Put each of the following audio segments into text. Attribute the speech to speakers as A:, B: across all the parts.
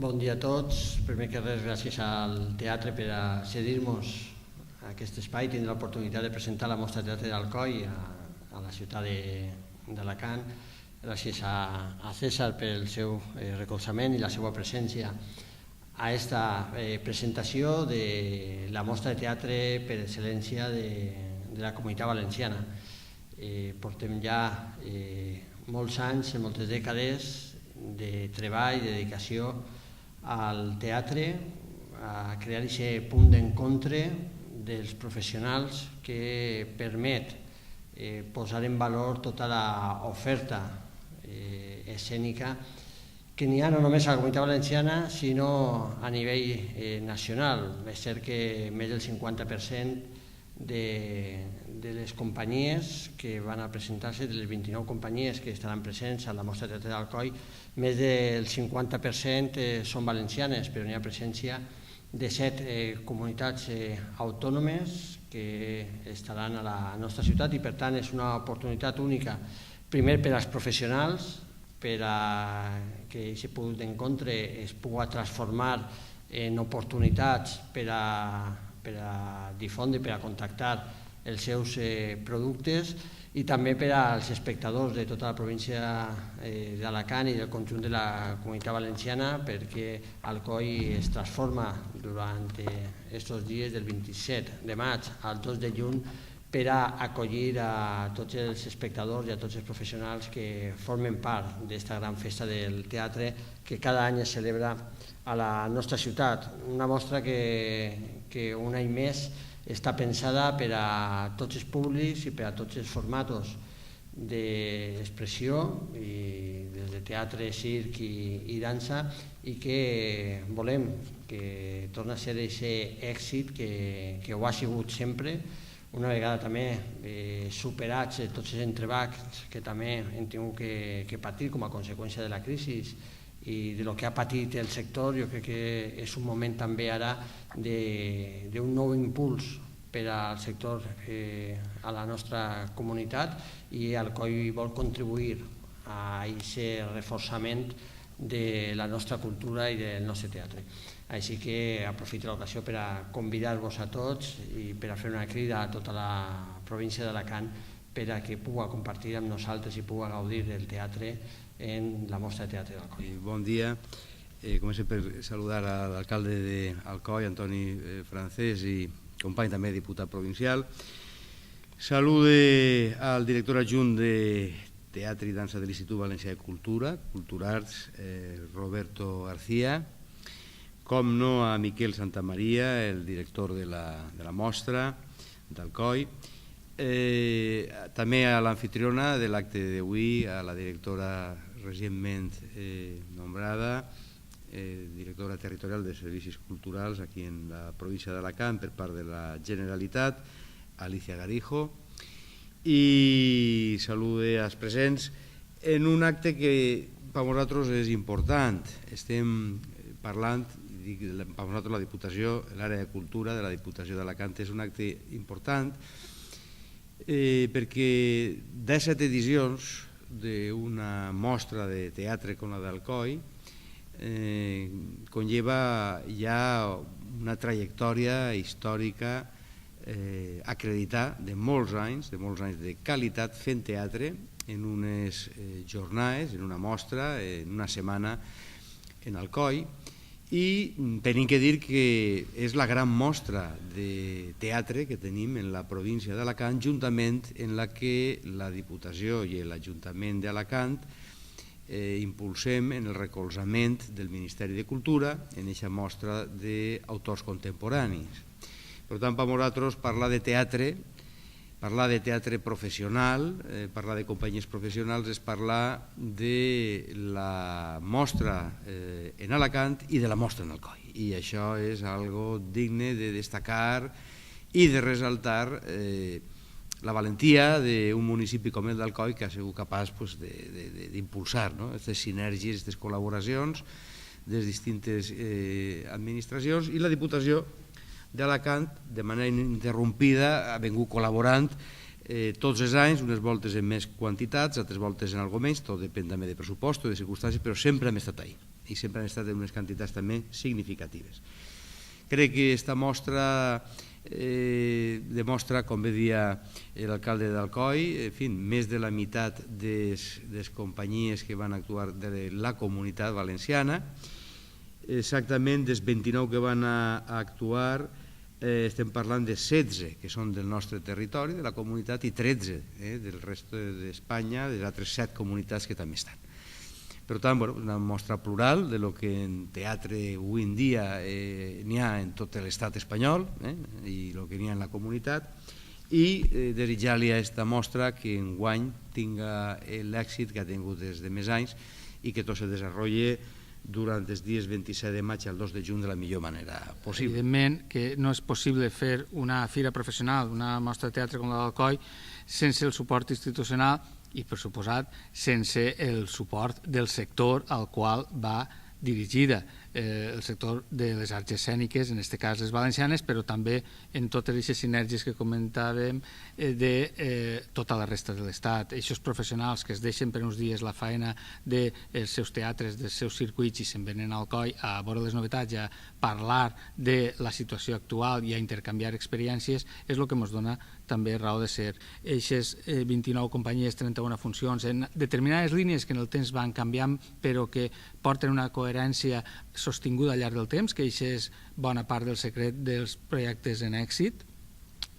A: Bon dia a tots. Primer que res, gràcies al teatre per a cedir-nos aquest espai, tindre l'oportunitat de presentar la mostra de teatre d'Alcoi a la ciutat d'Alacant. Gràcies a César pel seu recolzament i la seva presència a aquesta presentació de la mostra de teatre per excel·lència de la Comunitat Valenciana. Portem ja molts anys, moltes dècades de treball, de dedicació al teatre, a crear aquest punt d'encontre dels professionals que permet posar en valor tota l'oferta escènica que n'hi ha no només a la Comunitat Valenciana, sinó a nivell nacional. És cert que més del 50% de les companyies que van a presentar-se, de les 29 companyies que estaran presents a la mostra de teatre d'Alcoi, més del 50% són valencianes, però n'hi ha presència de 7 comunitats autònomes que estaran a la nostra ciutat i per tant és una oportunitat única, primer per als professionals, per a que aquest punt d'encontre es pugui transformar en oportunitats per a difondre, per a contactar els seus productes i també per als espectadors de tota la província d'Alacant i del conjunt de la Comunitat Valenciana, perquè Alcoi es transforma durant aquests dies del 27 de maig al 2 de juny per a acollir a tots els espectadors i a tots els professionals que formen part d'aquesta gran festa del teatre que cada any es celebra a la nostra ciutat. Una mostra que un any més està pensada per a tots els públics i per a tots els formats d'expressió, des de teatre, circ i dansa, i que volem que torni a ser aquest èxit que ho ha sigut sempre, una vegada també superats tots els entrebancs que també hem tingut que patir com a conseqüència de la crisi i del que ha patit el sector. Jo crec que és un moment també ara d'un nou impuls per al sector a la nostra comunitat i Alcoi vol contribuir a aquest reforçament de la nostra cultura i del nostre teatre. Així que aprofito l'ocasió per a convidar-vos a tots i per a fer una crida a tota la província d'Alacant per a que pugui compartir amb nosaltres i pugui gaudir del teatre en la mostra de teatre d'Alcoi.
B: Bon dia. Començo per saludar a l'alcalde d'Alcoi, Antoni Francés, i company també diputat provincial. Salude al director adjunt de Teatre i Dansa de l'Institut Valencià de Cultura, Culturarts, Roberto García, com no a Miquel Santamaria, el director de la mostra d'Alcoi, també a l'anfitriona de l'acte d'avui, a la directora recentment nombrada, directora territorial de Servicis Culturals aquí en la província d'Alacant per part de la Generalitat, Alicia Garijo, i salude als presents en un acte que per nosaltres és important. Estem parlant, per nosaltres la Diputació, l'àrea de cultura de la Diputació d'Alacant és un acte important perquè 17 edicions d'una mostra de teatre com la d'Alcoi conlleva ja una trajectòria històrica acreditada de molts anys de qualitat fent teatre en unes jornades, en una mostra, en una setmana en Alcoi, i tenim que dir que és la gran mostra de teatre que tenim en la província d'Alacant, juntament en la que la Diputació i l'Ajuntament d'Alacant impulsem en el recolzament del Ministeri de Cultura en aquesta mostra d'autors contemporanis. Per tant, per nosaltres parlar de teatre professional, parlar de companyies professionals és parlar de la mostra en Alacant i de la mostra en Alcoi. I això és algo digne de destacar i de ressaltar la valentia d'un municipi com el d'Alcoi que ha sigut capaç d'impulsar aquestes sinergies, aquestes col·laboracions de les distintes administracions, i la Diputació d'Alacant, de manera ininterrompida, ha vingut col·laborant tots els anys, unes voltes en més quantitats, altres voltes en alguna menys, tot depèn també de pressupost o de circumstàncies, però sempre hem estat ahí. i sempre han estat en unes quantitats també significatives. Crec que aquesta mostra demostra, com bé dia l'alcalde d'Alcoi, més de la meitat de les companyies que van actuar de la comunitat valenciana. Exactament dels 29 que van actuar estem parlant de 16 que són del nostre territori, de la comunitat, i 13 del resto d'Espanya, de les altres 7 comunitats que també estan. Per tant, una mostra plural de lo que en teatre avui en dia n'hi ha en tot l'estat espanyol i el que n'hi ha en la comunitat, i desitjar-li a aquesta mostra que enguany tinga l'èxit que ha tingut des de més anys i que tot se desenvolupi durant els dies 27 de maig al 2 de juny de la millor manera possible.
C: Evidentment que no és possible fer una fira professional, una mostra de teatre com la d'Alcoi, sense el suport institucional i, per suposat, sense el suport del sector al qual va dirigida, el sector de les arts escèniques, en aquest cas les valencianes, però també en totes aquestes sinergies que comentàvem de tota la resta de l'Estat. Aquests professionals que es deixen per uns dies la feina dels seus teatres, dels seus circuits i se'n venen al Alcoi a veure les novetats i a parlar de la situació actual i a intercanviar experiències, és el que ens dona també raó de ser. Eixes 29 companyies, 31 funcions, en determinades línies que en el temps van canviant, però que porten una coherència sostinguda al llarg del temps, que això és bona part del secret dels projectes en èxit.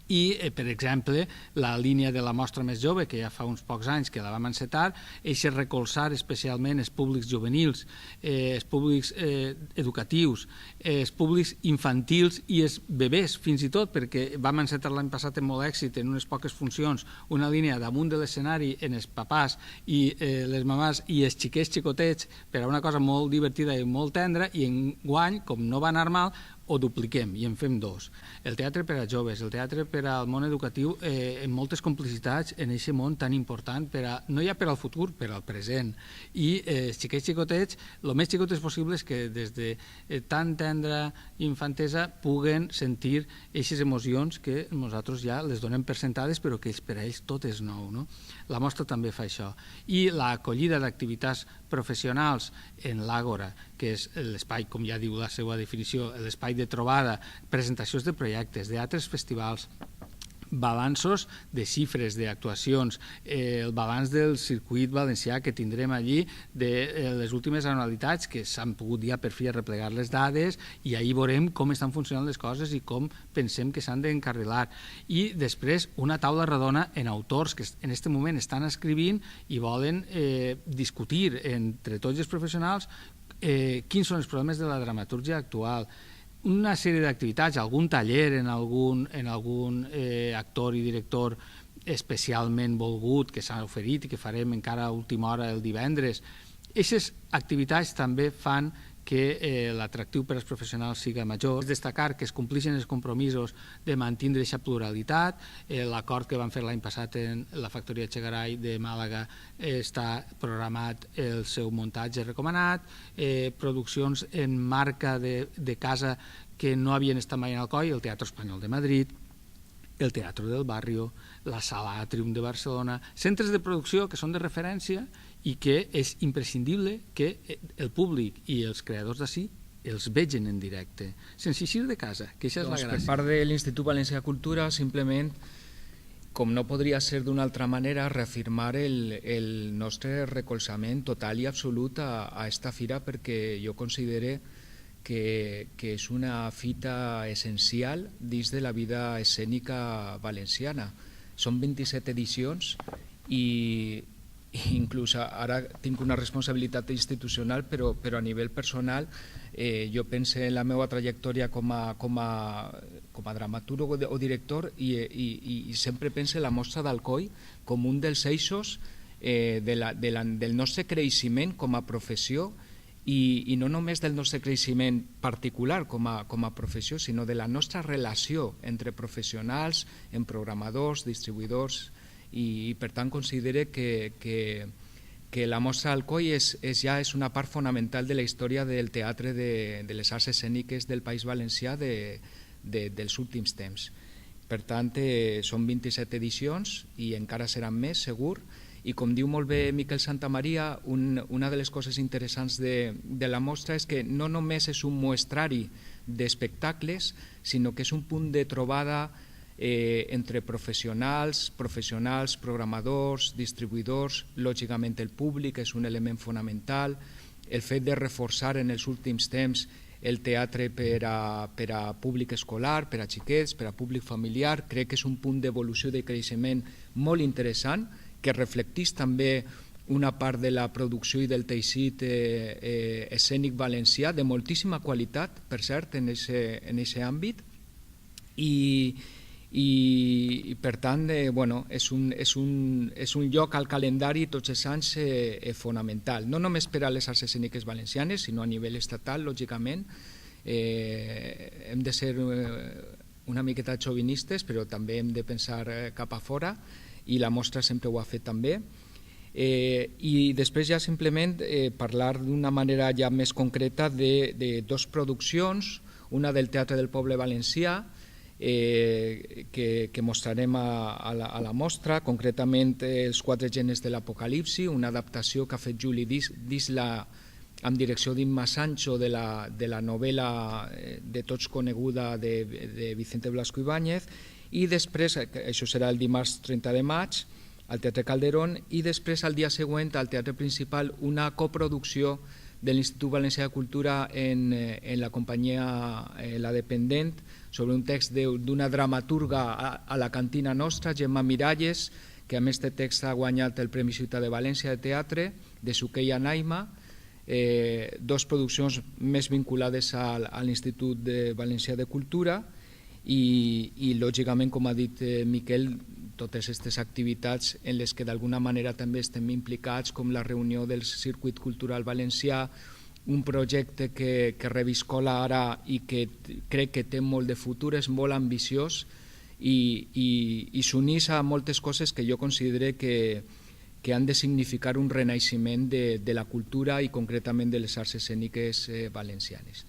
C: I, per exemple, la línia de la mostra més jove, que ja fa uns pocs anys que la vam encetar, és recolzar especialment els públics juvenils, els públics educatius, els públics infantils i els bebès, fins i tot, perquè vam encetar l'any passat amb molt èxit, en unes poques funcions, una línia damunt de l'escenari en els papàs i les mamàs i els xiquets xicotets, per a una cosa molt divertida i molt tendra, i enguany, com no va anar mal, ho dupliquem i en fem 2. El teatre per a joves, el teatre per al món educatiu, en moltes complicitats en aquest món tan important, no ja per al futur, per al present. I els xiquets xicotets, el més xicotes possible és que des de tan tendra infantesa puguen sentir aquestes emocions que nosaltres ja les donem per sentades, però que per a ells tot és nou. La mostra també fa això. I l'acollida d'activitats professionals en l'Àgora, que és l'espai, com ja diu la seva definició, l'espai de trobada, presentacions de projectes, d'altres festivals, balanços de xifres, d'actuacions, el balanç del circuit valencià que tindrem allí de les últimes anualitats, que s'han pogut ja per fi replegar les dades, i ahir veurem com estan funcionant les coses i com pensem que s'han d'encarrilar. I després una taula redona en autors que en aquest moment estan escrivint i volen discutir entre tots els professionals quins són els problemes de la dramatúrgia actual. Una sèrie d'activitats, algun taller en algun actor i director especialment volgut que s'ha oferit i que farem encara a última hora el divendres. Aquestes activitats també fan que l'atractiu per als professionals siga major. És destacar que es compleixen els compromisos de mantenir aquesta pluralitat. L'acord que van fer l'any passat en la factoria Chegaray de Màlaga està programat el seu muntatge recomanat, produccions en marca de casa que no havien estat mai en Alcoi, el Teatre Espanyol de Madrid, el Teatre del Barrio, la Sala Atrium de Barcelona, centres de producció que són de referència i que és imprescindible que el públic i els creadors d'ací els vegin en directe, sense eixir de casa, que això és la gràcia.
D: Per part de l'Institut Valencià de Cultura, simplement, com no podria ser d'una altra manera, reafirmar el nostre recolzament total i absolut a esta fira, perquè jo considero que és una fita essencial dins de la vida escènica valenciana. Són 27 edicions i inclús ara tinc una responsabilitat institucional, però a nivell personal jo penso en la meva trajectòria com a dramaturg o director i sempre penso en la mostra d'Alcoi com un dels eixos del nostre creixement com a professió i no només del nostre creixement particular com a professió, sinó de la nostra relació entre professionals, en programadors, distribuïdors, i per tant considere que la mostra Alcoi ja és una part fonamental de la història del teatre de les arts escèniques del País Valencià dels últims temps. Per tant, són 27 edicions i encara seran més, segur, I com diu molt bé Miquel Santamaria, una de les coses interessants de la mostra és que no només és un muestrari d'espectacles, sinó que és un punt de trobada entre professionals, programadors, distribuïdors, lògicament el públic és un element fonamental, el fet de reforçar en els últims temps el teatre per a públic escolar, per a xiquets, per a públic familiar, crec que és un punt d'evolució i de creixement molt interessant, que reflecteix també una part de la producció i del teixit escènic valencià, de moltíssima qualitat, per cert, en aquest àmbit, i per tant és un lloc al calendari tots els anys fonamental, no només per a les arts escèniques valencianes, sinó a nivell estatal, lògicament. Hem de ser una miqueta xovinistes, però també hem de pensar cap a fora, i la mostra sempre ho ha fet també. I després ja simplement parlar d'una manera ja més concreta de dues produccions, una del Teatre del Poble Valencià, que mostrarem a la mostra, concretament Els quatre genes de l'Apocalipsi, una adaptació que ha fet Juli Disla amb direcció d'Imma Sancho de la novel·la de tots coneguda de Vicente Blasco Ibáñez, i després, això serà el dimarts 30 de maig, al Teatre Calderón, i després al dia següent al Teatre Principal una coproducció de l'Institut Valencià de Cultura en la companyia La Dependent, sobre un text d'una dramaturga a la cantina nostra, Gemma Miralles, que amb aquest text ha guanyat el Premi Ciutat de València de Teatre, de Suqueia Naima, dues produccions més vinculades a l'Institut Valencià de Cultura, i lògicament, com ha dit Miquel, totes aquestes activitats en les que d'alguna manera també estem implicats, com la reunió del Circuit Cultural Valencià, un projecte que reviscola ara i que crec que té molt de futur, és molt ambiciós i s'uneix a moltes coses que jo considero que han de significar un renaixement de la cultura i concretament de les arts escèniques valencianes.